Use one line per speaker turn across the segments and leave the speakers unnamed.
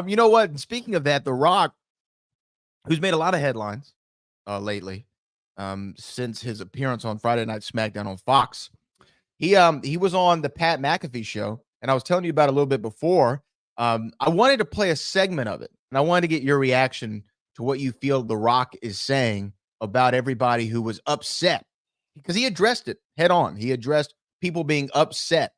You know what? Speaking of that, The Rock, who's made a lot of headlines lately, since his appearance on Friday Night SmackDown on Fox, he was on the Pat McAfee show, and I was telling you about it a little bit before. I wanted to play a segment of it, and I wanted to get your reaction to what you feel The Rock is saying about everybody who was upset, because he addressed it head on. He addressed people being upset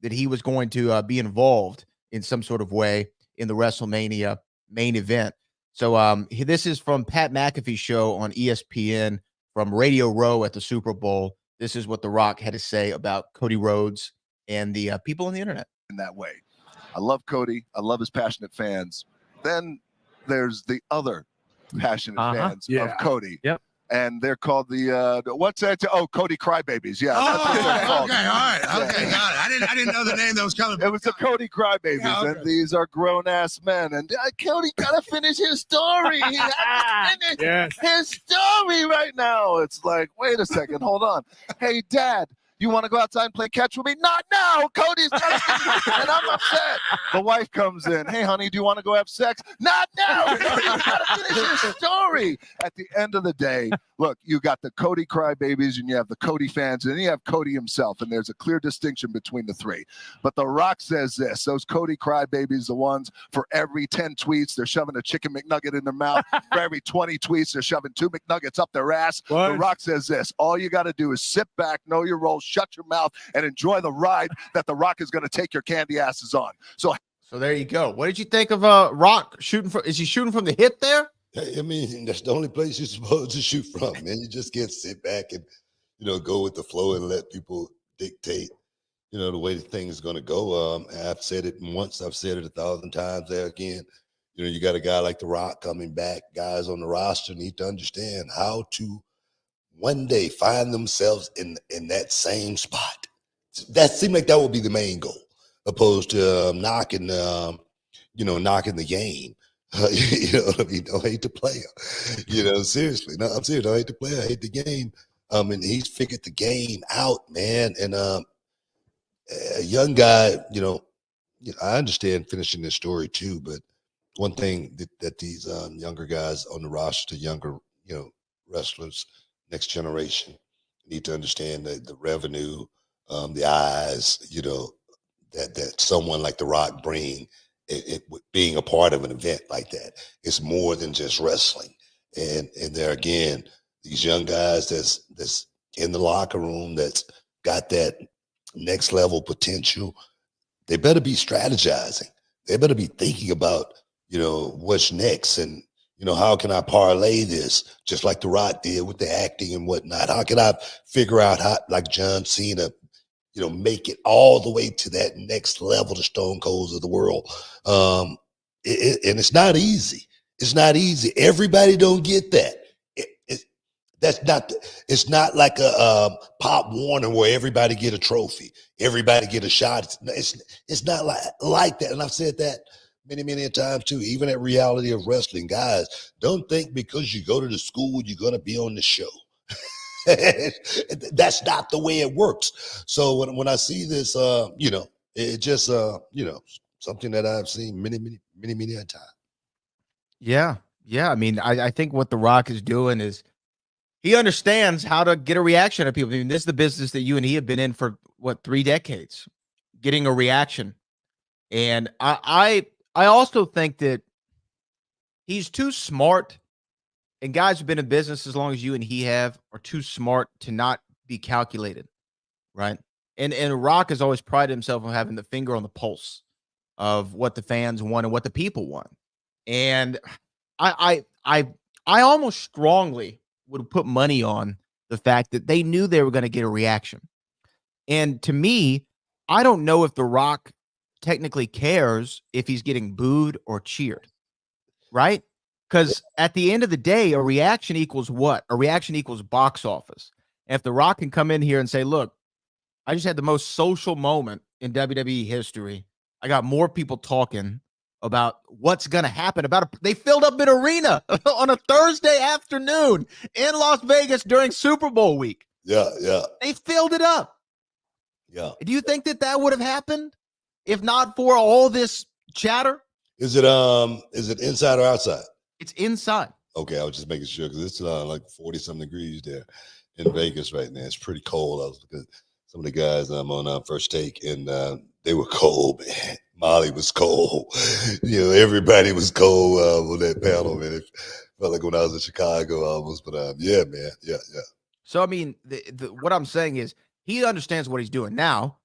that he was going to be involved in some sort of way in the WrestleMania main event. So this is from Pat McAfee's show on ESPN from Radio Row at the Super Bowl. This is what The Rock had to say about Cody Rhodes and the people on the internet.
In that way, I love Cody. I love his passionate fans. Then there's the other passionate fans of Cody.
Yep.
And they're called the what's that? Oh, Cody Crybabies. Yeah.
Oh, okay, all right. Okay, got it. I didn't know the name that was coming.
It was the Cody Crybabies, and these are grown-ass men. And Cody gotta finish his story. He has to finish his story right now. It's like, wait a second, hold on. Hey, Dad, you want to go outside and play catch with me? Not now. Cody's got to and I'm upset. The wife comes in. Hey, honey, do you want to go have sex? Not now. Cody's got to finish his story. At the end of the day, look, you got the Cody crybabies and you have the Cody fans and then you have Cody himself, and there's a clear distinction between the three. But The Rock says this, those Cody crybabies, the ones for every 10 tweets, they're shoving a chicken McNugget in their mouth. For every 20 tweets, they're shoving 2 McNuggets up their ass.
What?
The Rock says this, all you got to do is sit back, know your role, shut your mouth, and enjoy the ride that The Rock is going to take your candy asses on. So
there you go. What did you think of Rock shooting from? Is he shooting from the hip there?
I mean, that's the only place you're supposed to shoot from, man. You just can't sit back and, go with the flow and let people dictate, the way the thing is going to go. I've said it once. I've said it 1,000 times there again. You got a guy like The Rock coming back. Guys on the roster need to understand how to one day find themselves in that same spot. That seemed like that would be the main goal, opposed to knocking the game. Don't hate the player. Seriously. No, I'm serious. Don't hate the player. I hate the game. And he's figured the game out, man. And a young guy, I understand finishing this story too, but one thing that these younger guys on the roster, younger, wrestlers, next generation, need to understand the revenue, the eyes, that someone like The Rock bring. It being a part of an event like that, it's more than just wrestling. And there again, these young guys that's in the locker room, that's got that next level potential, they better be strategizing. They better be thinking about, what's next, and how can I parlay this, just like The Rock did with the acting and whatnot? How can I figure out how, like John Cena, make it all the way to that next level, the Stone Colds of the world. And it's not easy. It's not easy. Everybody don't get that. It's not like a Pop Warner where everybody get a trophy, everybody get a shot. It's not like that. And I've said that many times too, even at Reality of Wrestling. Guys, don't think because you go to the school, you're going to be on the show. That's not the way it works. So when I see this, it just, something that I've seen many a time.
Yeah. I mean, I think what The Rock is doing is he understands how to get a reaction of people. I mean, this is the business that you and he have been in for 3 decades, getting a reaction. And I also think that he's too smart. And guys who've been in business as long as you and he have are too smart to not be calculated, right? And Rock has always prided himself on having the finger on the pulse of what the fans want and what the people want. And I almost strongly would put money on the fact that they knew they were going to get a reaction. And to me, I don't know if The Rock technically cares if he's getting booed or cheered, right? Because at the end of the day, a reaction equals what? A reaction equals box office. And if The Rock can come in here and say, look, I just had the most social moment in WWE history. I got more people talking about what's going to happen. They filled up an arena on a Thursday afternoon in Las Vegas during Super Bowl week.
Yeah.
They filled it up.
Yeah.
Do you think that would have happened if not for all this chatter?
Is it inside or outside?
It's inside.
Okay, I was just making sure because it's like 40-something degrees there in Vegas right now. It's pretty cold. I was looking at some of the guys on First Take, and they were cold, man. Molly was cold. Everybody was cold on that panel, man. It felt like when I was in Chicago almost. But yeah, man. Yeah.
So, I mean, what I'm saying is he understands what he's doing now.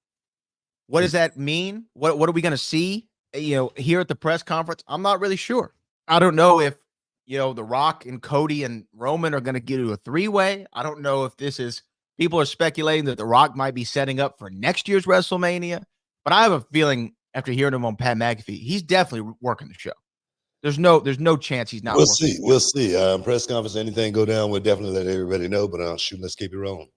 What does that mean? What are we going to see, here at the press conference? I'm not really sure. I don't know if, The Rock and Cody and Roman are going to get to a 3-way. I don't know if people are speculating that The Rock might be setting up for next year's WrestleMania. But I have a feeling after hearing him on Pat McAfee, he's definitely working the show. There's no chance he's not.
We'll see. Press conference, anything go down, we'll definitely let everybody know. But shoot, let's keep it rolling.